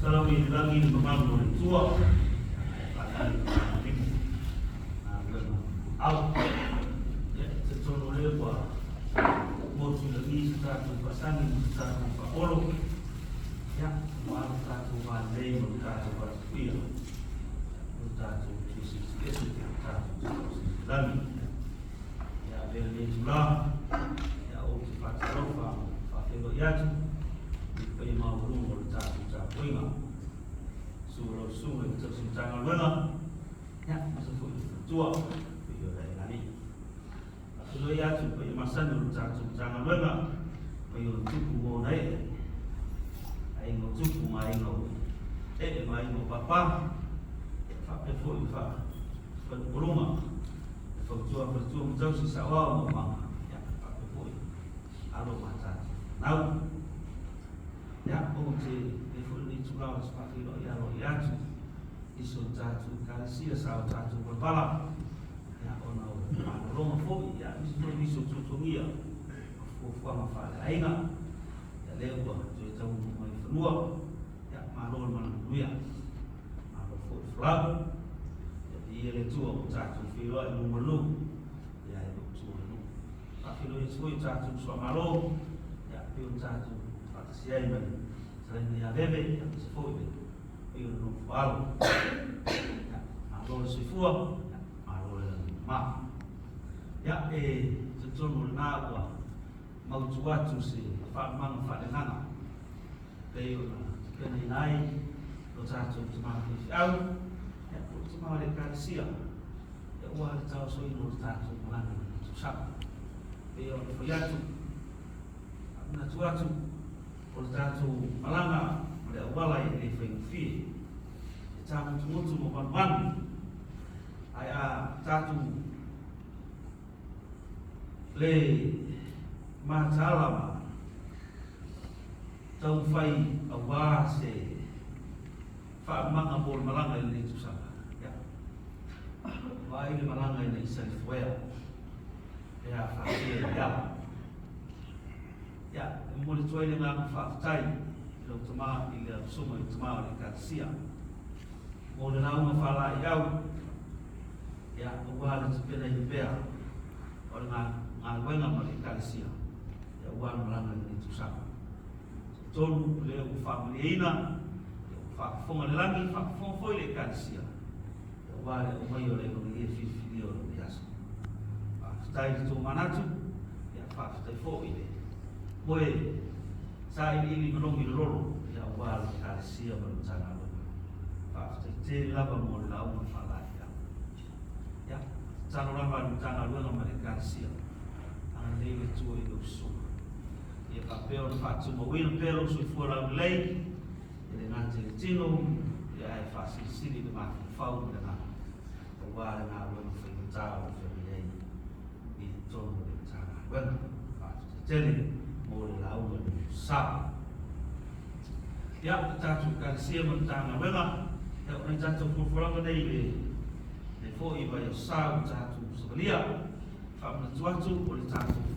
Kalau lagi membangun tua, out, ya sesuatu lepas, mobil lagi satu pasang satu pakolo, ya malu satu bandai, satu berpia, satu sisi sisi satu lagi, ya beli juga, ya oke pasal pakai loyat. Pay mau rumor satu satu ingat, suruh terus jangan benar, ya masuk tua, video lain lagi. Kalau ya supaya masa dulu satu jangan benar, pay untuk mau naik, ayo untuk main mau papa, pakai phone berumah, berjuang jauh sisa awal memang, ya pakai phone, alo macam, now. Ya, oke, ini juga harus pakai loyal, isu jatuh kasih asal jatuh berbalap. Ya, orang fobi, ya, isu tutungia, fuang fala aina, ya lewa, jauh mai fenua, ya malon ya, fobi flag, jadi ia letua jatuh filo ibu melu, ya ibu tuanu, tapi lo isu jatuh suam malon, ya pion jatuh. Siapa yang selain dia bebe yang sefuh itu, itu nufal, alor sefuh, alor mak, ya sesuatu nawa mau cuaca si famang fadenana, itu kenai, lo cacung cuma fiau, ya cuma mereka siap, ya wah jauh soal lo cacung mana susah, itu fiau, na cuaca Portanto, malanga ada wala yang efektif. Camu semua ban aya catu le masalah tau fai awase fa manga bol malanga ini susah ya. Wai malanga ini self-aware ya fakir ya. Ya, mulai cuai dengan faktai, itu cuma ila semua cuma dekat siang. Mulai lalu mafala yau, ya uang sepeda jebel, orang ngalwenga mereka siang, ya uang melanggar itu sama. John boleh family ina, fak fong lagi, fak fong foi dekat siang. Ya uang umayo lagi mengirim video biasa. Faktai itu mana tu? Ya faktai foi ini. Boy, saya ini belum dilolo, ya awal kasih berencana lo. Pak, jadi laba mau lawan masalah ya. Jangan laba berencana lo dengan mereka kasih. Anda ini cuy itu semua. Ya Pak Peo, Pak cuma win Peo sudah mulai. Jadi nanti cino, ya fasih sini dengan fau dengan awal dengan lo berencana jadi itu berencana. Pak, jadi mulai lawan sab. Ya kita juga siap mentang apa? Ya orang jatuh pulang ke daily. Defo iba ya sab jatuh sebelia. Faham cuaca boleh jatuh.